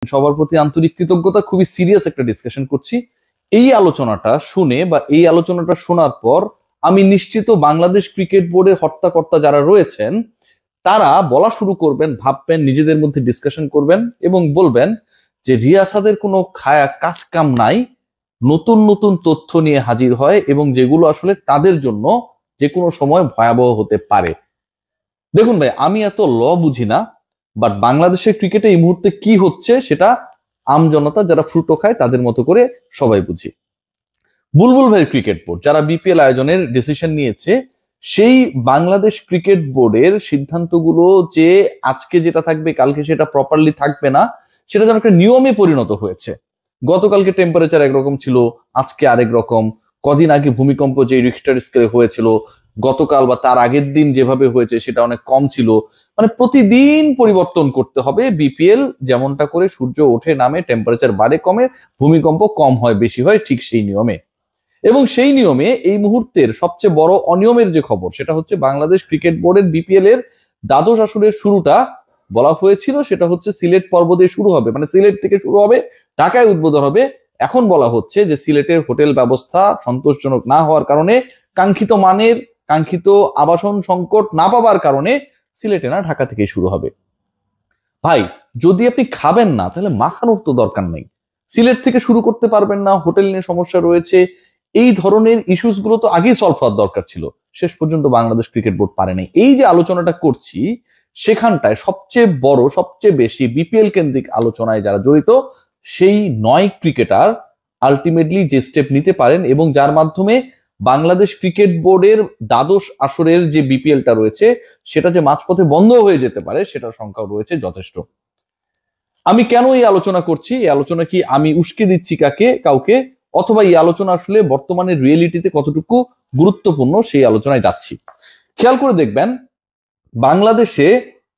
সবার প্রতি আন্তরিক কৃতজ্ঞতা। খুবই সিরিয়াস একটা ডিসকাশন করছি। এই আলোচনাটা শুনে বা এই আলোচনাটা শোনার পর আমি নিশ্চিত বাংলাদেশ ক্রিকেট বোর্ডের হর্তাকর্তা যারা রয়েছেন তারা বলা শুরু করবেন, ভাববেন, নিজেদের মধ্যে ডিসকাশন করবেন এবং বলবেন যে রিয়াসাদের কোনো কাজ কাম নাই, নতুন নতুন তথ্য নিয়ে হাজির হয় এবং যেগুলো আসলে তাদের জন্য যে কোনো সময় ভয়াবহ হতে পারে। দেখুন ভাই, আমি এত ল বুঝি না, বাট বাংলাদেশের ক্রিকেটে এই মুহূর্তে কি হচ্ছে সেটা আমজনতা যারা ফ্রুটো খায় তাদের মতো করে সবাই বুঝি। বুলবুল ভাই ক্রিকেট বোর্ড যারা বিপিএল আয়োজনের ডিসিশন নিয়েছে, সেই বাংলাদেশ ক্রিকেট বোর্ডের সিদ্ধান্তগুলো যে আজকে যেটা থাকবে কালকে সেটা প্রপারলি থাকবে না, সেটা যেন একটা নিয়মে পরিণত হয়েছে। গতকালকে টেম্পারেচার একরকম ছিল, আজকে আরেক রকম। কদিন আগে ভূমিকম্প যে রিখটার স্কেলে হয়েছিল, গতকাল বা তার আগের দিন যেভাবে হয়েছে সেটা অনেক কম ছিল। মানে প্রতিদিন পরিবর্তন করতে হবে। বিপিএল যেমনটা করে সূর্য ওঠে নামে, টেম্পারেচার বাড়ে কমে, ভূমিকম্প কম হয় বেশি হয়, ঠিক সেই নিয়মে। এবং সেই নিয়মে এই মুহূর্তের সবচেয়ে বড় অনিয়মের যে খবর সেটা হচ্ছে বাংলাদেশ ক্রিকেট বোর্ডের বিপিএল এর দ্বাদশ আসরের শুরুটা বলা হয়েছিল সেটা হচ্ছে সিলেট পর্ব দিয়ে শুরু হবে, মানে সিলেট থেকে শুরু হবে, ঢাকায় উদ্বোধন হবে। এখন বলা হচ্ছে যে সিলেটের হোটেল ব্যবস্থা সন্তোষজনক না হওয়ার কারণে, কাঙ্ক্ষিত মানের কাঙ্ক্ষিত আবাসন সংকট না পাওয়ার কারণে সিলেটে না ঢাকা থেকে শুরু হবে। ভাই, যদি আপনি খাবেন না তাহলে মাখানোর তো দরকার নেই। সিলেট থেকে শুরু করতে পারবেন না, হোটেল নিয়ে সমস্যা রয়েছে, এই ধরনের ইস্যুস গুলো তো আগেই সলভ হওয়ার দরকার ছিল। শেষ পর্যন্ত বাংলাদেশ ক্রিকেট বোর্ড পারেনি। এই যে আলোচনাটা করছি সেখানটায় সবচেয়ে বড়, সবচেয়ে বেশি বিপিএল কেন্দ্রিক আলোচনায় যারা জড়িত সেই 9 ক্রিকেটার আলটিমেটলি যে স্টেপ নিতে পারেন এবং যার মাধ্যমে বাংলাদেশ ক্রিকেট বোর্ডের দ্বাদশ আসরের যে বিপিএলটা রয়েছে সেটা যে মাঝপথে বন্ধ হয়ে যেতে পারে সেটার সংখ্যা রয়েছে যথেষ্ট। আমি কেন এই আলোচনা করছি? এই আলোচনা কি আমি উস্কে দিচ্ছি কাউকে, অথবা এই আলোচনা আসলে বর্তমানে রিয়েলিটিতে কতটুকু গুরুত্বপূর্ণ সেই আলোচনায় যাচ্ছি। খেয়াল করে দেখবেন, বাংলাদেশে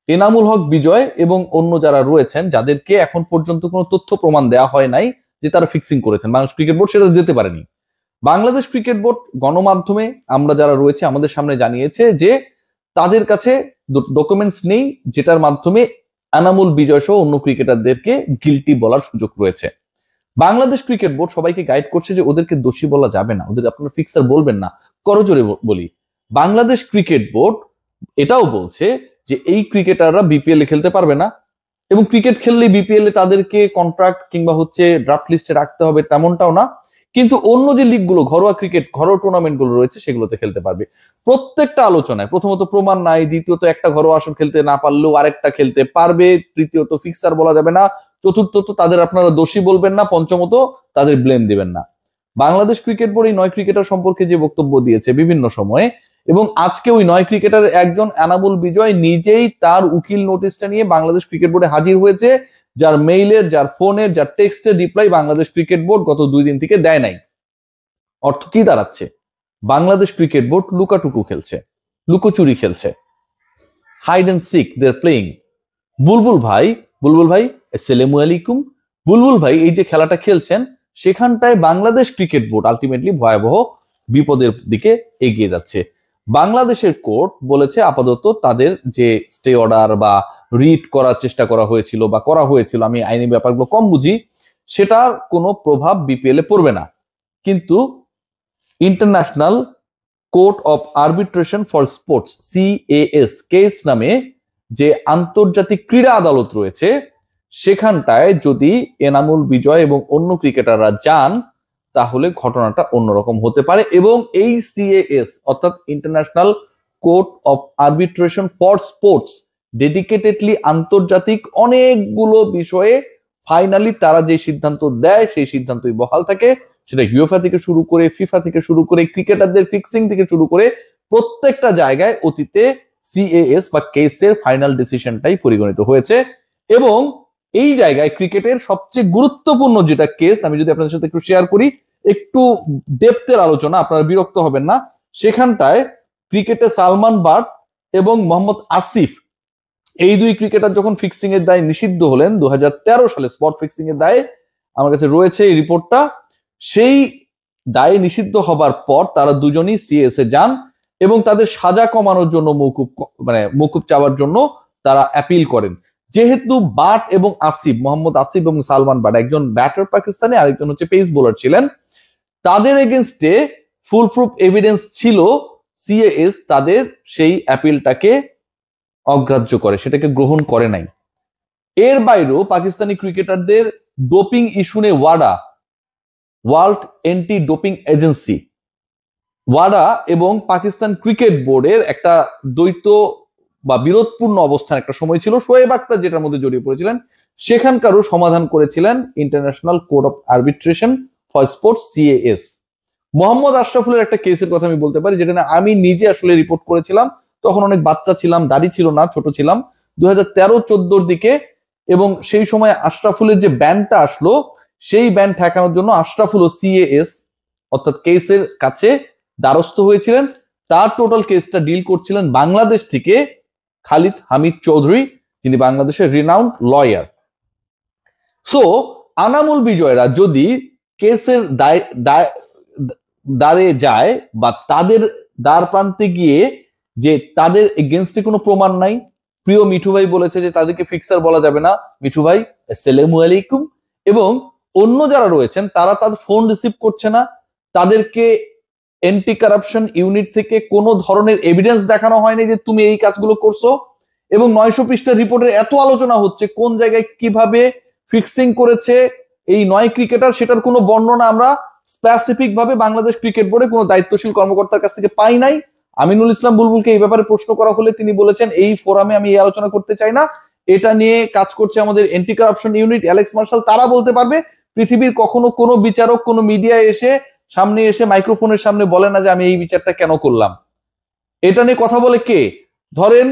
এনামুল হক বিজয় এবং অন্য যারা রয়েছেন যাদেরকে এখন পর্যন্ত কোনো তথ্য প্রমাণ দেওয়া হয় নাই যে তারা ফিক্সিং করেছেন, বাংলাদেশ ক্রিকেট বোর্ড সেটা দিতে পারেনি। বাংলাদেশ ক্রিকেট বোর্ড গণমাধ্যমে আমরা যারা রয়েছে আমাদের সামনে জানিয়েছে যে তাদের কাছে ডকুমেন্টস নেই যেটার মাধ্যমে এনামুল বিজয় সহ অন্য ক্রিকেটারদেরকে গিলটি বলার সুযোগ রয়েছে। বাংলাদেশ ক্রিকেট বোর্ড সবাইকে গাইড করছে যে ওদেরকে দোষী বলা যাবে না, ওদের আপনারা ফিক্সার বলবেন না। করজোরে বলি, বাংলাদেশ ক্রিকেট বোর্ড এটাও বলছে যে এই ক্রিকেটাররা বিপিএল এ খেলতে পারবে না এবং ক্রিকেট খেললে বিপিএল এ তাদেরকে কন্ট্রাক্ট কিংবা হচ্ছে ড্রাফট লিস্টে রাখতে হবে তেমনটাও না, কিন্তু অন্য যে লিগগুলো, ঘরোয়া ক্রিকেট, ঘরোয়া টুর্নামেন্ট গুলো রয়েছে সেগুলোতে খেলতে পারবে। প্রত্যেকটা আলোচনায় প্রথমত প্রমাণ নাই, দ্বিতীয়ত একটা ঘরোয়া আসর খেলতে না পারলেও আরেকটা খেলতে পারবে, তৃতীয়ত ফিক্সার বলা যাবে না, চতুর্থত তাদের আপনারা দোষী বলবেন না, পঞ্চমত তাদের ব্লেম দিবেন না। বাংলাদেশ ক্রিকেট বোর্ড এই 9 ক্রিকেটার সম্পর্কে যে বক্তব্য দিয়েছে বিভিন্ন সময়ে, এবং আজকে ওই 9 ক্রিকেটার একজন এনামুল বিজয় নিজেই তার উকিল নোটিশটা নিয়ে বাংলাদেশ ক্রিকেট বোর্ডে হাজির হয়েছে, যার মেইলের, যার ফোনের, যার টেক্সটের রিপ্লাই বাংলাদেশ ক্রিকেট বোর্ড গত 2 দিন থেকে দেয় নাই। অর্থ কি দাঁড়াচ্ছে? বাংলাদেশ ক্রিকেট বোর্ড লুকাটুকু খেলছে, লুকোচুরি খেলছে, hide and seek they are playing. Bulbul ভাই আসসালামু আলাইকুম। বুলবুল ভাই এই যে খেলাটা খেলছেন সেখানটায় বাংলাদেশ ক্রিকেট বোর্ড আলটিমেটলি ভয়াবহ বিপদের দিকে এগিয়ে যাচ্ছে। বাংলাদেশের কোর্ট বলেছে আপাতত তাদের যে স্টে অর্ডার বা রিট করার চেষ্টা করা হয়েছিল, আমি আইনি ব্যাপারগুলো কম বুঝি, সেটার কোনো প্রভাব বিপিএল এ পড়বে না। কিন্তু international court of arbitration for sports CAS case নামে যে আন্তর্জাতিক ক্রীড়া আদালত রয়েছে সেখানটায় যদি এনামুল বিজয় এবং অন্য ক্রিকেটাররা যান তাহলে ঘটনাটা অন্যরকম হতে পারে এবং এই CAS অর্থাৎ international court of arbitration for sports dedicatedly আন্তর্জাতিক অনেকগুলো বিষয়ে ফাইনালি তারা যে সিদ্ধান্ত দেয় সেই সিদ্ধান্তই বহাল থাকে। সেটা ইউএফএ থেকে শুরু করে, ফিফা থেকে শুরু করে, ক্রিকেটারদের ফিক্সিং থেকে শুরু করে প্রত্যেকটা জায়গায় অতীতে CAS বা কেসের ফাইনাল ডিসিশনটাই পরিগণিত হয়েছে। এবং এই জায়গায় ক্রিকেটের সবচেয়ে গুরুত্বপূর্ণ যেটা কেস, আমি যদি আপনাদের সাথে একটু শেয়ার করি, একটু ডেপথের আলোচনা, আপনারা বিরক্ত হবেন না। সেখানটায় ক্রিকেটে সালমান বাট এবং মোহাম্মদ আসিফ এই 2 ক্রিকেটার যখন ফিক্সিং এর দায়ে নিষিদ্ধ হলেন 2013 সালে, স্পট ফিক্সিং এর দায়ে, আমার কাছে রয়েছে এই রিপোর্টটা, সেই দায়ে নিষিদ্ধ হবার পর তারা দুজনই CAS এ যান এবং তাদের সাজা কমানোর জন্য মৌকুব চাওয়ার জন্য তারা অ্যাপিল করেন। যেহেতু বাট এবং আসিফ, মোহাম্মদ আসিফ এবং সালমান বাট একজন ব্যাটার পাকিস্তানি, আরেকজন হচ্ছে পেস বোলার ছিলেন, তাদের এগেনস্টে ফুল প্রুফ এভিডেন্স ছিল, সিএএস তাদের সেই অ্যাপিলটাকে অগ্রাহ্য করে, সেটাকে গ্রহণ করে নাই। এর বাইরেও পাকিস্তানি ক্রিকেটারদের ডোপিং ইস্যু নিয়ে ওয়াডা, ওয়ার্ল্ড অ্যান্টি ডোপিং এজেন্সি, ওয়াডা এবং পাকিস্তান ক্রিকেট বোর্ডের একটা দ্বৈত বা বিরোধপূর্ণ অবস্থান একটা সময় ছিল, শোয়েব আখতার যেটার মধ্যে জড়িয়ে পড়েছিলেন, সেখানকারও সমাধান করেছিলেন international court of arbitration for sports, CAS. Mohammad আশরাফুলের একটা কেসের কথা আমি বলতে পারি, যেটা না আমি নিজে আসলে রিপোর্ট করেছিলাম, তখন অনেক বাচ্চা ছিলাম, দাড়ি ছিল না, ছোট ছিলাম, 2013-14 দিকে। এবং সেই সময় আশরাফুলের যে ব্যানটা আসলো, সেই ব্যান ঠেকানোর জন্য আশরাফুল ও সিএএস অর্থাৎ কেসের কাছে দ্বারস্থ হয়েছিলেন। তার টোটাল কেসটা ডিল করছিলেন বাংলাদেশ থেকে খালিদ হামিদ চৌধুরী, যিনি বাংলাদেশের রিনাউন্ড লয়ার। সো আনামুল বিজয়রা যদি কেসের দ্বারে যায় বা তাদের দ্বার প্রান্তে গিয়ে যে তাদের এগেনস্টে কোনো প্রমাণ নাই, প্রিয় মিঠু ভাই বলেছে যে তাদেরকে ফিক্সার বলা যাবে না, মিঠু ভাই আসসালামু আলাইকুম, এবং অন্য যারা রয়েছেন তারা তাদের ফোন রিসিভ করছে না, তাদেরকে অ্যান্টি কারাপশন ইউনিট থেকে কোনো ধরনের এভিডেন্স দেখানো হয়নি যে তুমি এই কাজগুলো করছো, এবং 900 পৃষ্ঠার রিপোর্টের এত আলোচনা হচ্ছে কোন জায়গায় কিভাবে ফিক্সিং করেছে এই 9 ক্রিকেটার, সেটার কোনো বর্ণনা আমরা স্পেসিফিক ভাবে বাংলাদেশ ক্রিকেট বোর্ডে কোনো দায়িত্বশীল কর্মকর্তার কাছ থেকে পাই নাই। আমিনুল ইসলাম বুলবুলকে এই ব্যাপারে প্রশ্ন করা হলে তিনি বলেছেন এই ফোরামে আমি এই আলোচনা করতে চাই না, এটা নিয়ে কাজ করছে আমাদের anti corruption unit, Alex martial, তারা বলতে পারবে। পৃথিবীর কখনো কোনো বিচারক কোনো মিডিয়া এসে সামনে এসে মাইক্রোফোনের সামনে বলে না যে আমি এই বিচারটা কেন করলাম। এটা নিয়ে কথা বলে কে? ধরেন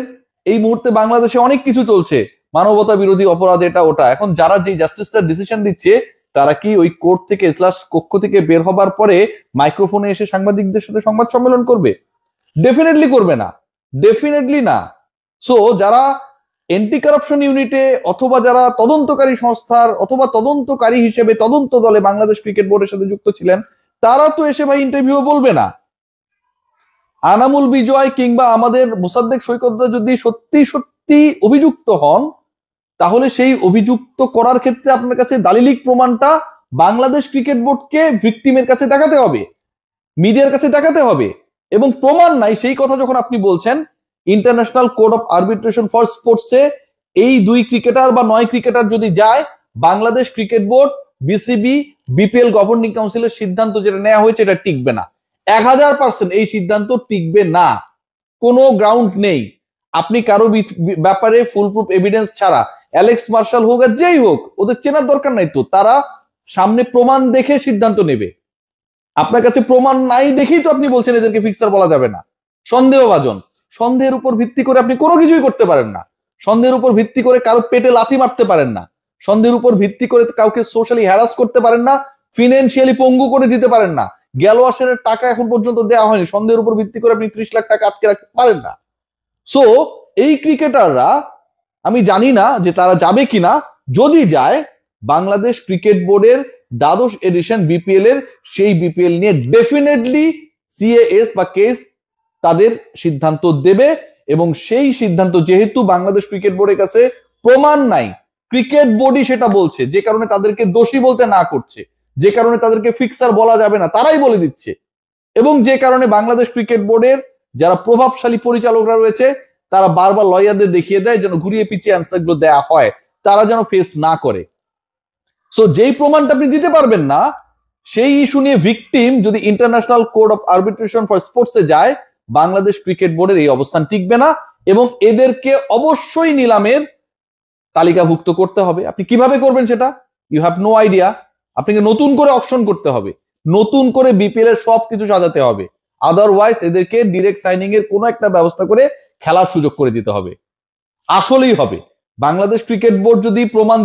এই মুহূর্তে বাংলাদেশে অনেক কিছু চলছে, মানবতা বিরোধী অপরাধ, এটা ওটা, এখন যারা যে জাস্টিসটার ডিসিশন দিচ্ছে তারা কি ওই কোর্ট থেকে ইজলাস কক্ষ থেকে বের হবার পরে মাইক্রোফোনে এসে সাংবাদিকদের সাথে সংবাদ সম্মেলন করবে? ডেফিনেটলি করবে না, ডেফিনেটলি না। সো যারা অ্যান্টি কারাপশন ইউনিটে অথবা যারা তদন্তকারী সংস্থার অথবা তদন্তকারী হিসেবে তদন্ত দলে বাংলাদেশ ক্রিকেট বোর্ডের সাথে যুক্ত ছিলেন, তারা তো এসে ভাই ইন্টারভিউ বলবে না। আনামুল বিজয় কিংবা আমাদের মোসাদ্দেক সৈকতরা যদি সত্যি সত্যি অভিযুক্ত হন, তাহলে সেই অভিযুক্ত করার ক্ষেত্রে আপনার কাছে দালিলিক প্রমাণটা বাংলাদেশ ক্রিকেট বোর্ডকে ভিকটিমের কাছে দেখাতে হবে, মিডিয়ার কাছে দেখাতে হবে। এবং প্রমাণ নাই সেই কথা যখন আপনি বলছেন, international court of arbitration for স্পোর্টসে এই 2 ক্রিকেটার বা 9 ক্রিকেটার যদি যায়, Bangladesh cricket board, BCB, BPL governing কাউন্সিলের সিদ্ধান্ত যেটা নেওয়া হয়েছে এটা টিকবে না, 1000% এই সিদ্ধান্ত টিকবে না, কোনো গ্রাউন্ড নেই। আপনি কারো ব্যাপারে ফুল প্রুফ এভিডেন্স ছাড়া, অ্যালেক্স মার্শাল হোক আর যেই হোক, ওদের চেনার দরকার নাই তো, তারা সামনে প্রমাণ দেখে সিদ্ধান্ত নেবে। আপনার কাছে প্রমাণ নাই দেখেই তো আপনি বলছেন এদেরকে ফিক্সার বলা যাবে না, সন্দেহভাজন। সন্দেহের উপর ভিত্তি করে আপনি কোনো কিছুই করতে পারেন না, সন্দেহের উপর ভিত্তি করে কারো পেটে লাথি মারতে পারেন না, সন্দেহের উপর ভিত্তি করে কাউকে সোশ্যালি হ্যারাস করতে পারেন না, ফিনান্সিয়ালি পঙ্গু করে দিতে পারেন না। গ্যালোয়াসের টাকা এখন পর্যন্ত দেওয়া হয়নি, সন্দেহের উপর ভিত্তি করে আপনি 30 লাখ টাকা আটকে রাখতে পারেন না। সো এই ক্রিকেটাররা, আমি জানি না যে তারা যাবে কিনা, যদি যায় বাংলাদেশ ক্রিকেট বোর্ডের দ্বাদশ এডিশন বিপিএল এর সেই বিপিএল নিয়ে ডেফিনেটলি সিএএস বা কেস তাদের সিদ্ধান্ত দেবে। এবং সেই সিদ্ধান্ত যেহেতু বাংলাদেশ ক্রিকেট বোর্ডের কাছে প্রমাণ নাই, ক্রিকেট বোর্ডই সেটা বলছে, যে কারণে তাদেরকে দোষী বলতে না করছে, যে কারণে তাদেরকে ফিক্সার বলা যাবে না তারাই বলে দিচ্ছে, এবং যে কারণে বাংলাদেশ ক্রিকেট বোর্ডের যারা প্রভাবশালী পরিচালকরা রয়েছে তারা বারবার লয়ারদের দেখিয়ে দেয় যেন ঘুরিয়ে পিছিয়ে অ্যান্সার গুলো দেওয়া হয়, তারা যেন ফেস না করে। সো যেই প্রমাণটা আপনি দিতে পারবেন না, সেই ইস্যু নিয়ে ভিকটিম যদি international court of arbitration for স্পোর্টসে যায়, বাংলাদেশ ক্রিকেট বোর্ডের এই অবস্থান টিকবে না, এবং এদেরকে অবশ্যই নিলামের তালিকাভুক্ত করতে হবে। আপনি কিভাবে করবেন সেটা ইউ হ্যাভ নো আইডিয়া। আপনাকে নতুন করে অপশন করতে হবে, নতুন করে বিপিএল এর সবকিছু সাজাতে হবে, আদারওয়াইজ এদেরকে ডিরেক্ট সাইনিং এর কোনো একটা ব্যবস্থা করে খেলার সুযোগ করে দিতে হবে। আসলেই হবে। বাংলাদেশ ক্রিকেট বোর্ড যদি প্রমাণ